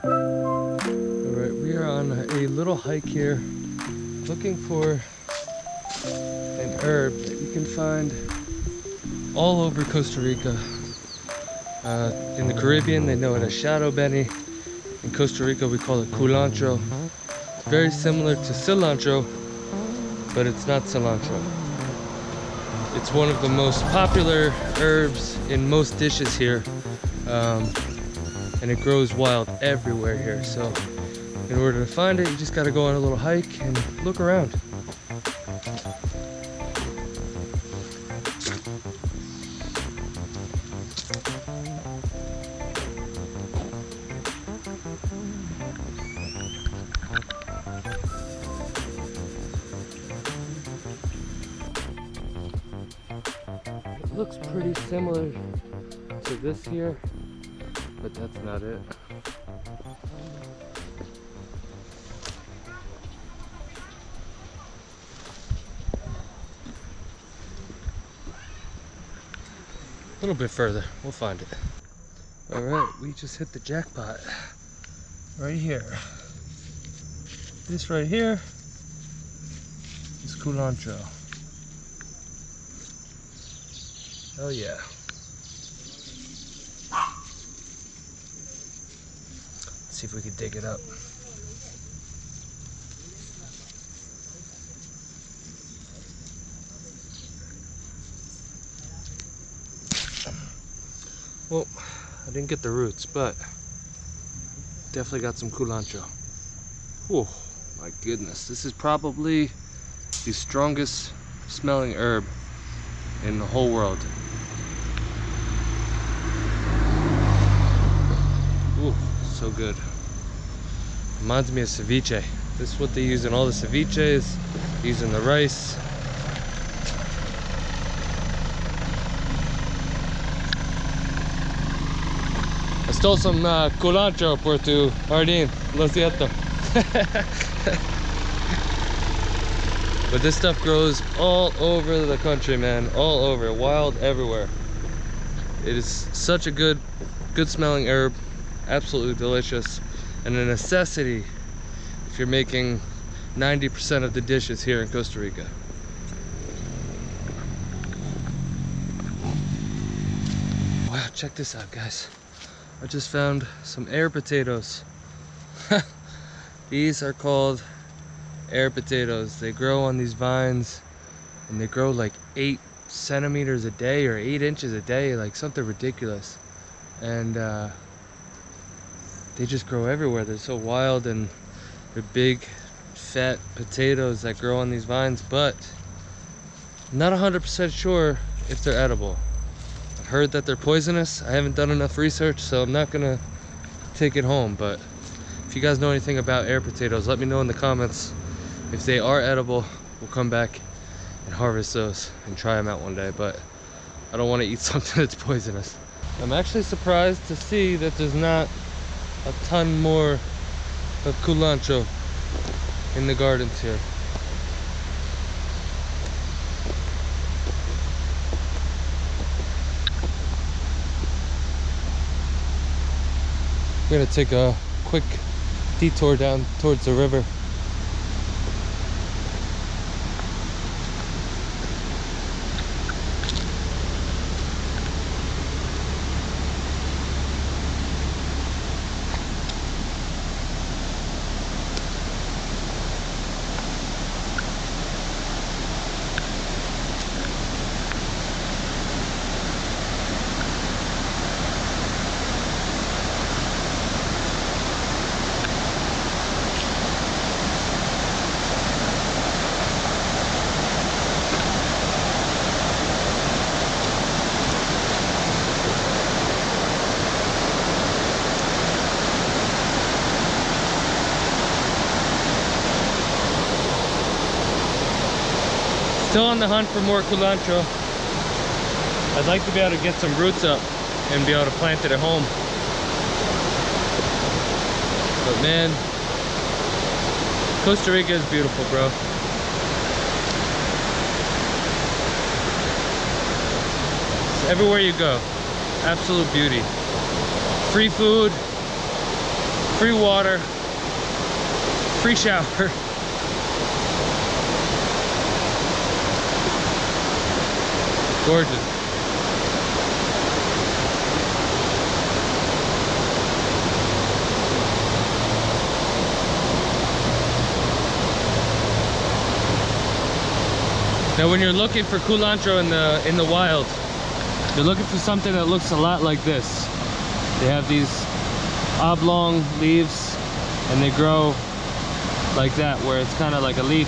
Alright, we are on a little hike here looking for an herb that you can find all over Costa Rica. In the Caribbean they know it as Chadon Beni. In Costa Rica we call it culantro. It's very similar to cilantro, but it's not cilantro. It's one of the most popular herbs in most dishes here, and it grows wild everywhere here. So in order to find it, you just got to go on a little hike and look around. It looks pretty similar to this here, but that's not it. A little bit further, we'll find it. All right, we just hit the jackpot right here. This right here is culantro. Oh yeah. Let's see if we can dig it up. Well, I didn't get the roots, but definitely got some culantro. Oh my goodness, this is probably the strongest smelling herb in the whole world. Ooh, so good. Reminds me of ceviche. This is what they use in all the ceviches, using the rice. I stole some culantro por tu jardín, lo siento. But this stuff grows all over the country, man, all over, wild everywhere. It is such a good smelling herb, absolutely delicious, and a necessity if you're making 90% of the dishes here in Costa Rica. Wow, check this out, guys. I just found some air potatoes. These are called air potatoes. They grow on these vines and they grow like 8 centimeters a day or 8 inches a day, like something ridiculous. And they just grow everywhere. They're so wild, and they're big fat potatoes that grow on these vines, but I'm not 100% sure if they're edible. I've heard that they're poisonous. I haven't done enough research, so I'm not gonna take it home. But if you guys know anything about air potatoes, let me know in the comments. If they are edible, we'll come back and harvest those and try them out one day, but I don't want to eat something that's poisonous. I'm actually surprised to see that there's not a ton more of culantro in the gardens here. We're gonna take a quick detour down towards the river. Still on the hunt for more culantro. I'd like to be able to get some roots up and be able to plant it at home. But man, Costa Rica is beautiful, bro. It's everywhere you go, absolute beauty. Free food, free water, free shower. Gorgeous. Now when you're looking for culantro in the wild, you're looking for something that looks a lot like this. They have these oblong leaves and they grow like that, where it's kind of like a leaf.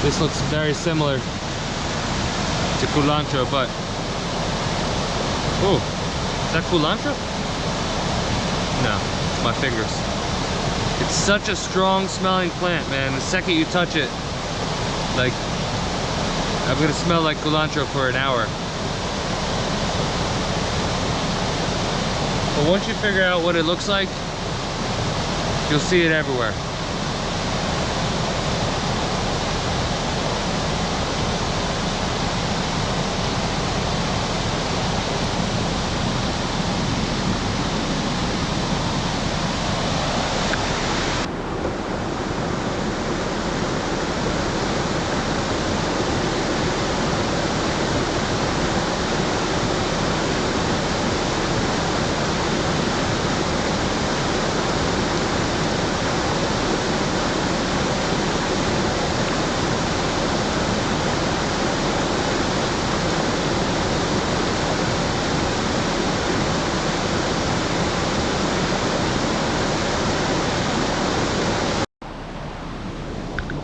This looks very similar to culantro, but oh, is that culantro? No, it's my fingers. It's such a strong smelling plant, man. The second you touch it, like, I'm gonna smell like culantro for an hour. But once you figure out what it looks like, you'll see it everywhere.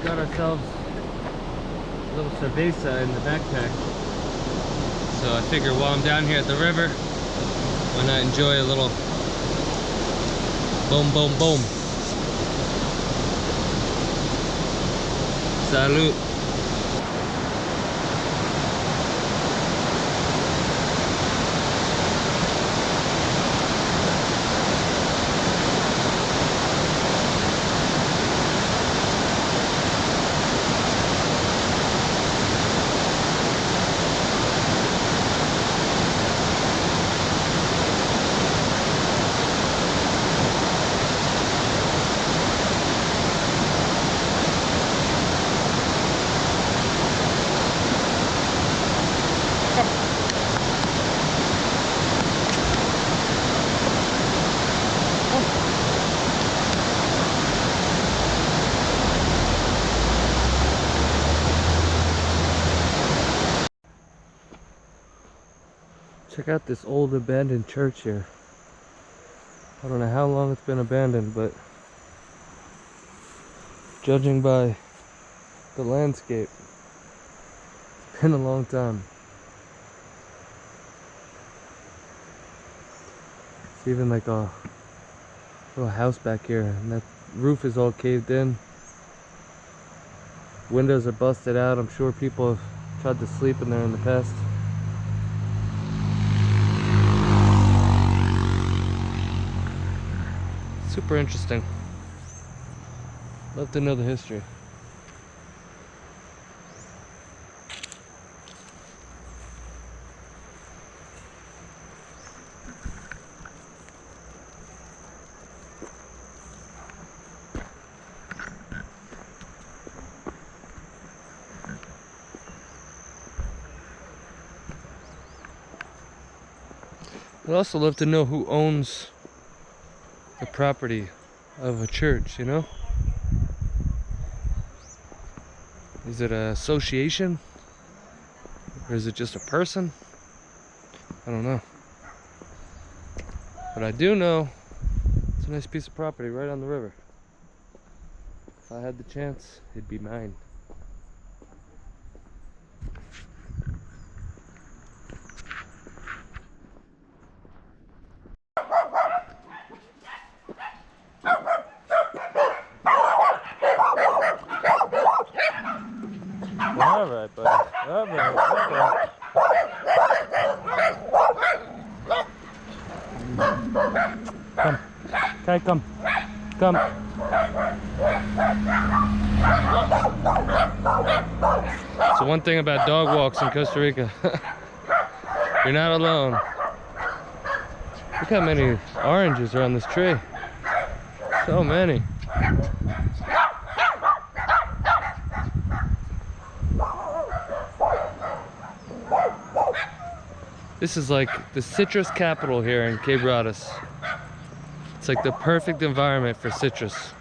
Got ourselves a little cerveza in the backpack, so I figure while I'm down here at the river, why not enjoy a little boom boom boom. Salute. Check out this old abandoned church here. I don't know how long it's been abandoned, but judging by the landscape, it's been a long time. It's even like a little house back here, and that roof is all caved in. Windows are busted out. I'm sure people have tried to sleep in there in the past. Super interesting. Love to know the history. I'd also love to know who owns the property of a church, you know? Is it an association? Or is it just a person? I don't know. But I do know it's a nice piece of property right on the river. If I had the chance, it'd be mine. Alright, buddy. Alright, okay. Come. Okay, come. Come. So one thing about dog walks in Costa Rica, you're not alone. Look how many oranges are on this tree. So many. This is like the citrus capital here in Quebradas. It's like the perfect environment for citrus.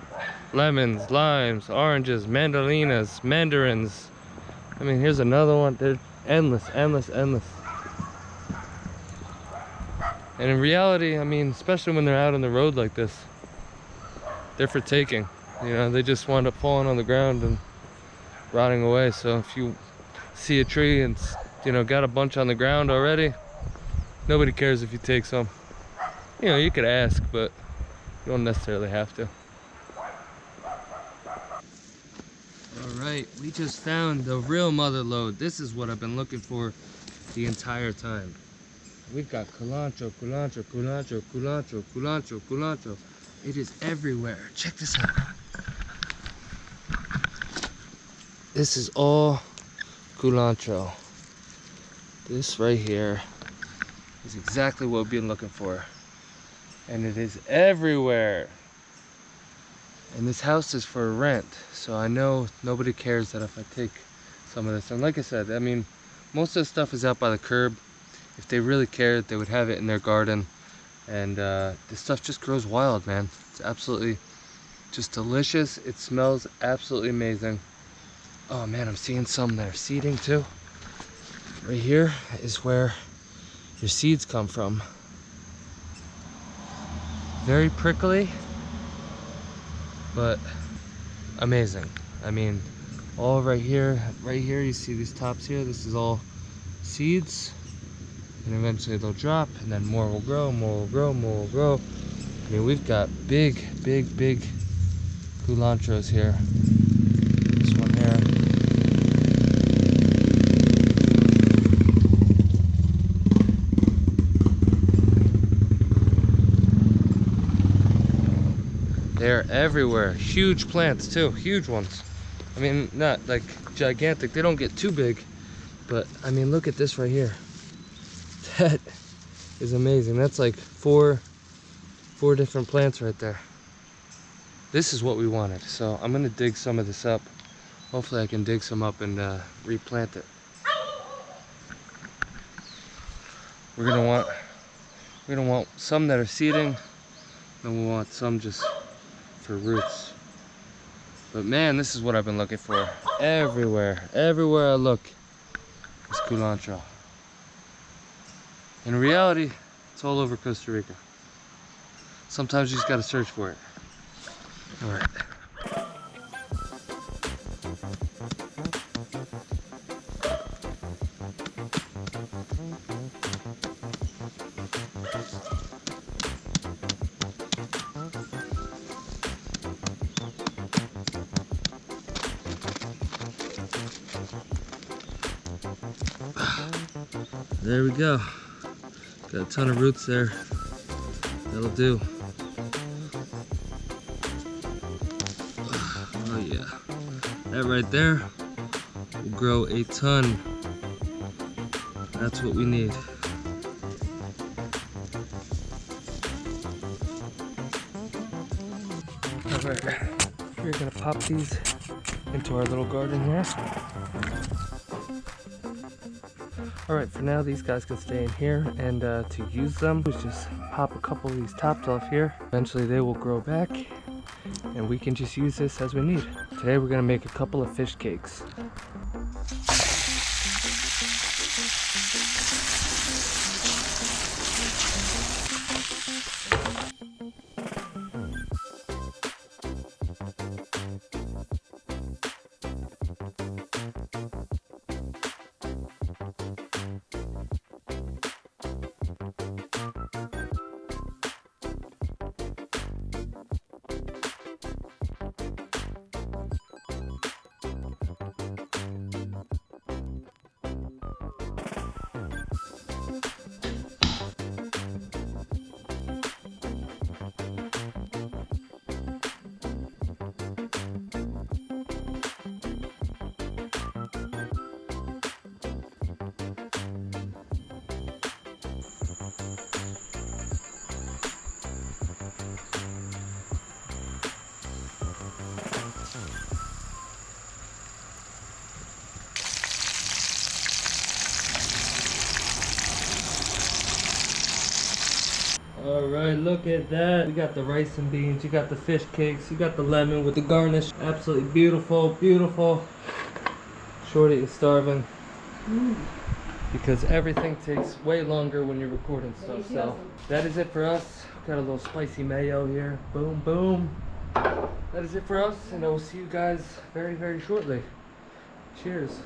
Lemons, limes, oranges, mandarinas, mandarins. I mean, here's another one. They're endless, endless, endless. And in reality, I mean, especially when they're out on the road like this, they're for taking. You know, they just wind up falling on the ground and rotting away. So if you see a tree and, you know, got a bunch on the ground already, nobody cares if you take some. You know, you could ask, but you don't necessarily have to. Alright, we just found the real mother lode. This is what I've been looking for the entire time. We've got culantro, culantro, culantro, culantro, culantro, culantro. It is everywhere. Check this out. This is all culantro. This right here is exactly what we've been looking for. And it is everywhere. And this house is for rent, so I know nobody cares that if I take some of this. And like I said, I mean, most of the stuff is out by the curb. If they really cared, they would have it in their garden. And this stuff just grows wild, man. It's absolutely just delicious. It smells absolutely amazing. Oh man, I'm seeing some that are seeding too. Right here is where your seeds come from. Very prickly, but amazing. I mean, all right here you see these tops here. This is all seeds, and eventually they'll drop, and then more will grow, more will grow, more will grow. I mean, we've got big culantros here. This one here. They're everywhere. Huge plants too, huge ones. I mean, not like gigantic. They don't get too big, but I mean, look at this right here. That is amazing. That's like four different plants right there. This is what we wanted. So I'm gonna dig some of this up. Hopefully I can dig some up and replant it. We're gonna want some that are seeding, then we'll want some just for roots. But man, this is what I've been looking for. Everywhere I look is culantro. In reality, it's all over Costa Rica. Sometimes you just gotta search for it. All right. There we go. Got a ton of roots there. That'll do. Oh yeah. That right there will grow a ton. That's what we need. Alright. We're gonna pop these into our little garden here. Alright, for now these guys can stay in here, and to use them, we just pop a couple of these tops off here. Eventually they will grow back, and we can just use this as we need. Today we're going to make a couple of fish cakes. All right, look at that. We got the rice and beans, you got the fish cakes, you got the lemon with the garnish. Absolutely beautiful, beautiful. Shorty is starving because everything takes way longer when you're recording stuff. So that is it for us. Got a little spicy mayo here. Boom, boom. That is it for us, and I will see you guys very, very shortly. Cheers.